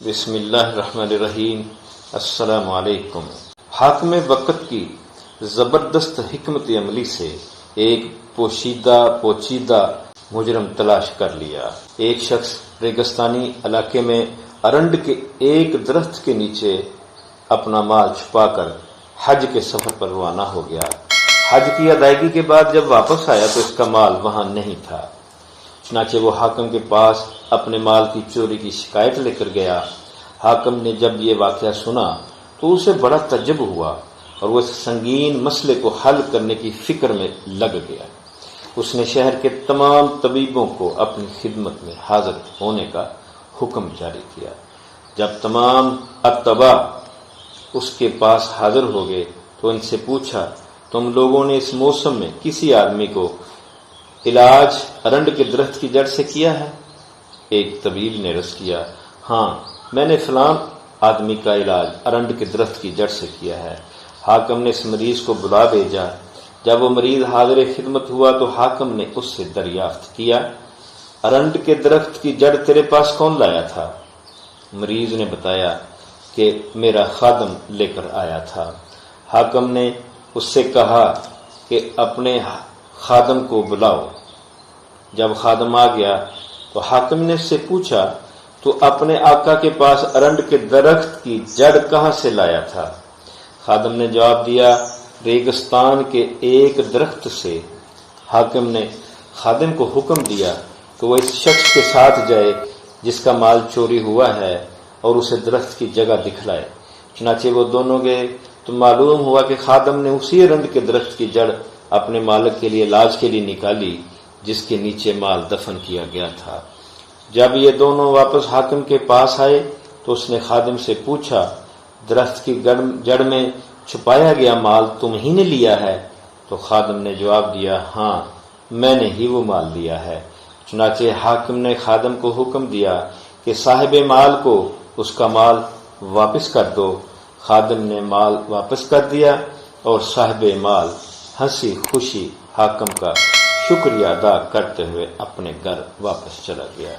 بسم اللہ الرحمن الرحیم۔ السلام علیکم۔ حاکم وقت کی زبردست حکمت عملی سے ایک پوشیدہ مجرم تلاش کر لیا۔ ایک شخص ریگستانی علاقے میں ارنڈ کے ایک درخت کے نیچے اپنا مال چھپا کر حج کے سفر پر روانہ ہو گیا۔ حج کی ادائیگی کے بعد جب واپس آیا تو اس کا مال وہاں نہیں تھا۔ چنانچہ وہ حاکم کے پاس اپنے مال کی چوری کی شکایت لے کر گیا۔ حاکم نے جب یہ واقعہ سنا تو اسے بڑا تعجب ہوا اور وہ اس سنگین مسئلے کو حل کرنے کی فکر میں لگ گیا۔ اس نے شہر کے تمام طبیبوں کو اپنی خدمت میں حاضر ہونے کا حکم جاری کیا۔ جب تمام اطباء اس کے پاس حاضر ہو گئے تو ان سے پوچھا، تم لوگوں نے اس موسم میں کسی آدمی کو علاج ارنڈ کے درخت کی جڑ سے کیا ہے؟ ایک طبیب نے عرض کیا، ہاں، میں نے فلاں آدمی کا علاج ارنڈ کے درخت کی جڑ سے کیا ہے۔ حاکم نے اس مریض کو بلا بھیجا۔ جب وہ مریض حاضر خدمت ہوا تو حاکم نے اس سے دریافت کیا، ارنڈ کے درخت کی جڑ تیرے پاس کون لایا تھا؟ مریض نے بتایا کہ میرا خادم لے کر آیا تھا۔ حاکم نے اس سے کہا کہ اپنے خادم کو بلاؤ۔ جب خادم آ گیا تو حاکم نے اس سے پوچھا، تو اپنے آقا کے پاس ارنڈ کے درخت کی جڑ کہاں سے لایا تھا؟ خادم نے جواب دیا، ریگستان کے ایک درخت سے۔ حاکم نے خادم کو حکم دیا کہ وہ اس شخص کے ساتھ جائے جس کا مال چوری ہوا ہے اور اسے درخت کی جگہ دکھلائے۔ چنانچہ وہ دونوں گئے تو معلوم ہوا کہ خادم نے اسی ارنڈ کے درخت کی جڑ اپنے مالک کے لیے علاج کے لیے نکالی جس کے نیچے مال دفن کیا گیا تھا۔ جب یہ دونوں واپس حاکم کے پاس آئے تو اس نے خادم سے پوچھا، درخت کی جڑ میں چھپایا گیا مال تم ہی نے لیا ہے؟ تو خادم نے جواب دیا، ہاں، میں نے ہی وہ مال لیا ہے۔ چنانچہ حاکم نے خادم کو حکم دیا کہ صاحب مال کو اس کا مال واپس کر دو۔ خادم نے مال واپس کر دیا اور صاحب مال ہنسی خوشی حاکم کا شکریہ ادا کرتے ہوئے اپنے گھر واپس چلا گیا۔